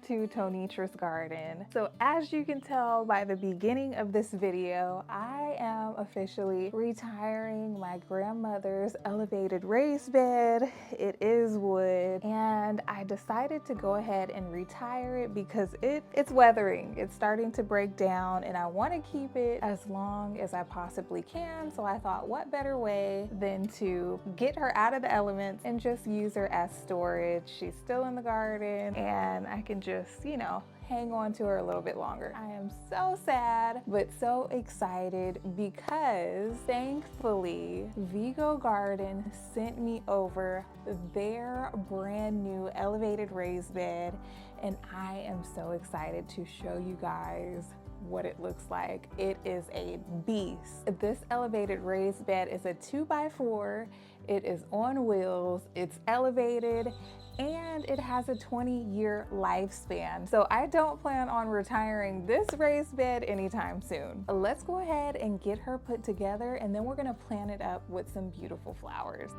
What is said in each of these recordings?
to Tonitra's garden. So as you can tell by the beginning of this video, I am officially retiring my grandmother's elevated raised bed. It is wood, and I decided to go ahead and retire it because it's weathering. It's starting to break down and I want to keep it as long as I possibly can. So I thought, what better way than to get her out of the elements and just use her as storage. She's still in the garden and I can just, you know, hang on to her a little bit longer. I am so sad, but so excited because thankfully Vego Garden sent me over their brand new elevated raised bed, and I am so excited to show you guys what it looks like. It is a beast. This elevated raised bed is a 2x4. It is on wheels, it's elevated, and it has a 20-year lifespan. So I don't plan on retiring this raised bed anytime soon. Let's go ahead and get her put together, and then we're gonna plant it up with some beautiful flowers.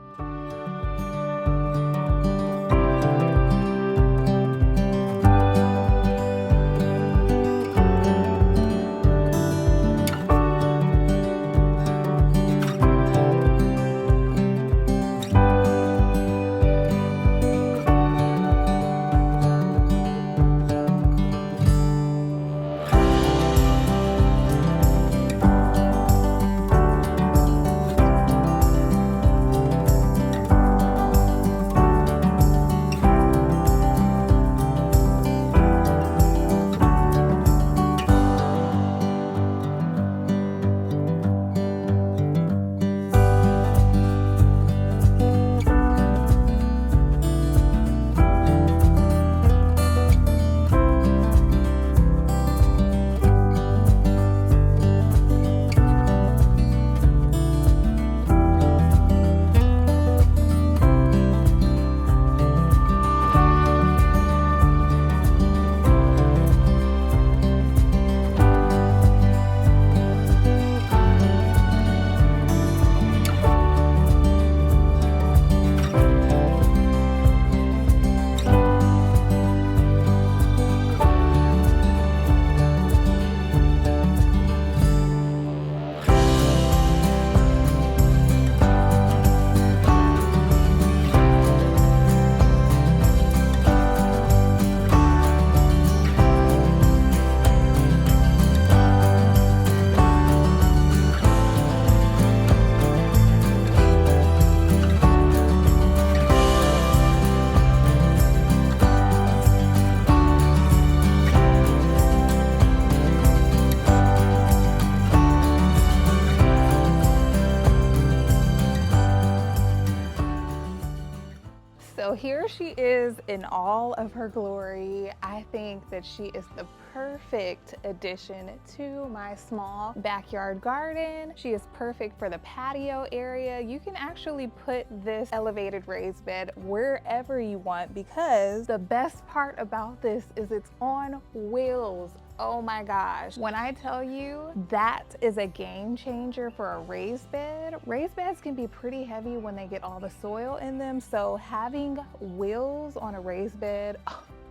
So here she is in all of her glory. I think that she is the perfect addition to my small backyard garden. She is perfect for the patio area. You can actually put this elevated raised bed wherever you want, because the best part about this is it's on wheels. Oh my gosh. When I tell you that is a game changer for a raised bed, raised beds can be pretty heavy when they get all the soil in them. So having wheels on a raised bed,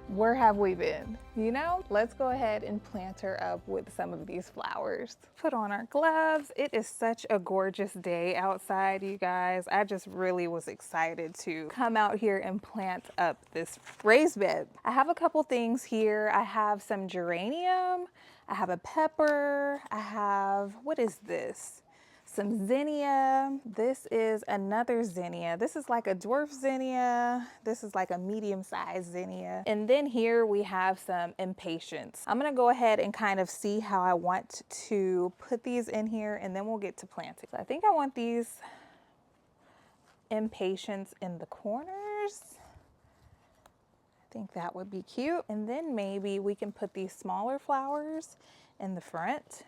where have we been? You know, let's go ahead and plant her up with some of these flowers. Put on our gloves. It is such a gorgeous day outside, you guys. I just really was excited to come out here and plant up this raised bed. I have a couple things here. I have some geranium. I have a pepper. I have, what is this? Some zinnia. This is another zinnia. This is like a dwarf zinnia. This is like a medium-sized zinnia. And then here we have some impatiens. I'm gonna go ahead and kind of see how I want to put these in here, and then we'll get to planting. So I think I want these impatiens in the corners. I think that would be cute. And then maybe we can put these smaller flowers in the front.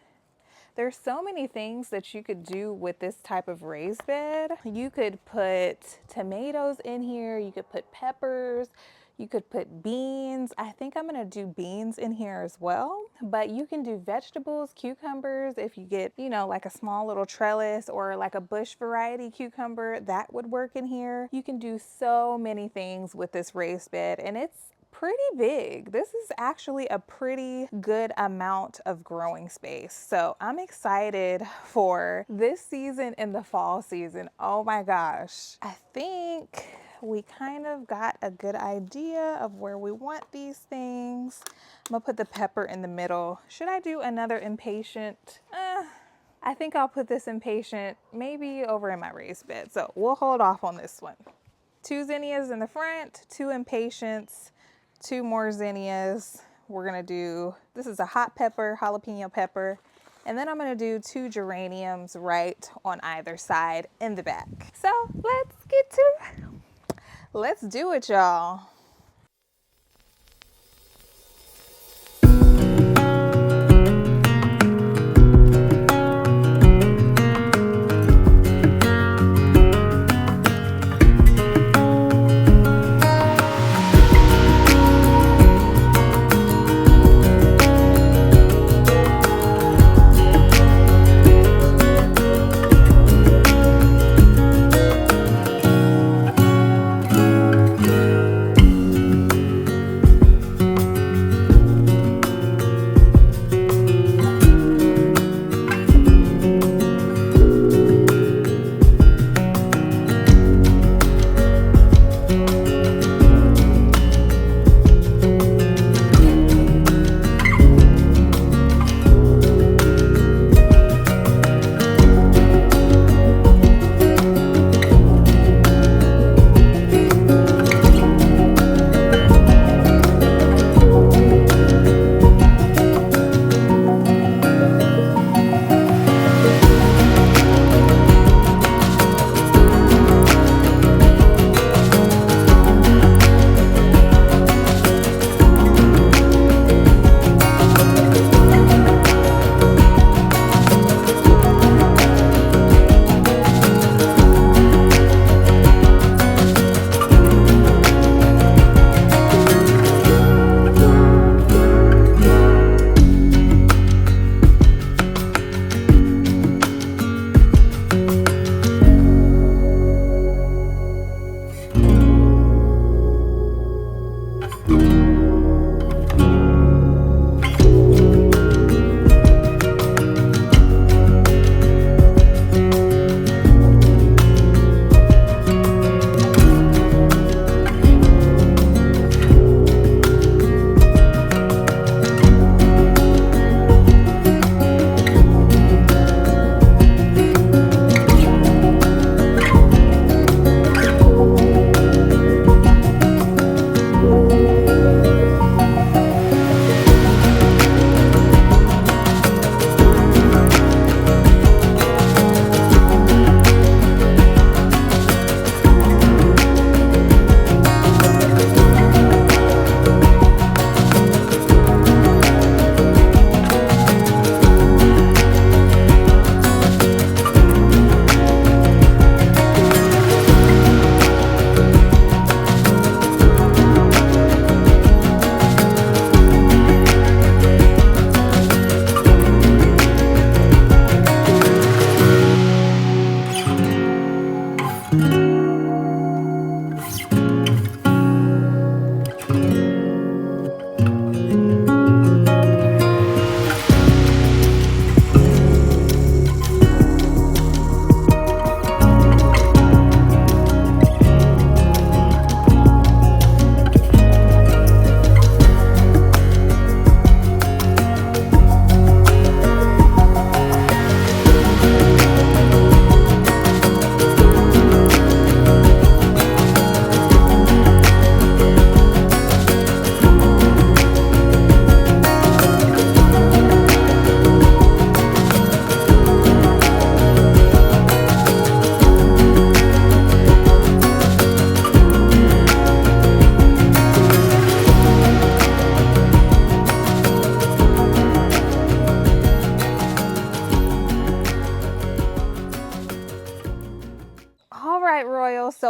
There's so many things that you could do with this type of raised bed. You could put tomatoes in here, you could put peppers, you could put beans. I think I'm gonna do beans in here as well, but you can do vegetables, cucumbers. If you get, you know, like a small little trellis or like a bush variety cucumber, that would work in here. You can do so many things with this raised bed, and it's pretty big. This is actually a pretty good amount of growing space. So I'm excited for this season and the fall season. Oh my gosh. I think we kind of got a good idea of where we want these things. I'm gonna put the pepper in the middle. Should I do another impatient? I think I'll put this impatient maybe over in my raised bed. So we'll hold off on this one. 2 zinnias in the front, 2 impatiens, 2 more zinnias. We're gonna do, this is a hot pepper, jalapeno pepper, and then I'm gonna do 2 geraniums right on either side in the back. So let's do it, y'all.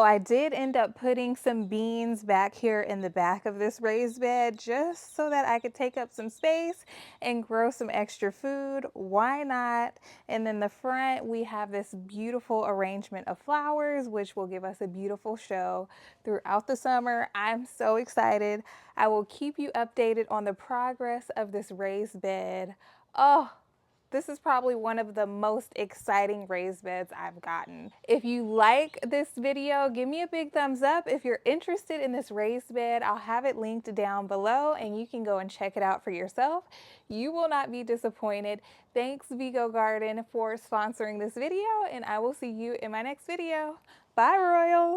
I did end up putting some beans back here in the back of this raised bed just so that I could take up some space and grow some extra food. Why not? And then the front, we have this beautiful arrangement of flowers, which will give us a beautiful show throughout the summer. I'm so excited. I will keep you updated on the progress of this raised bed. Oh, this is probably one of the most exciting raised beds I've gotten. If you like this video, give me a big thumbs up. If you're interested in this raised bed, I'll have it linked down below and you can go and check it out for yourself. You will not be disappointed. Thanks Vego Garden for sponsoring this video, and I will see you in my next video. Bye, Royals.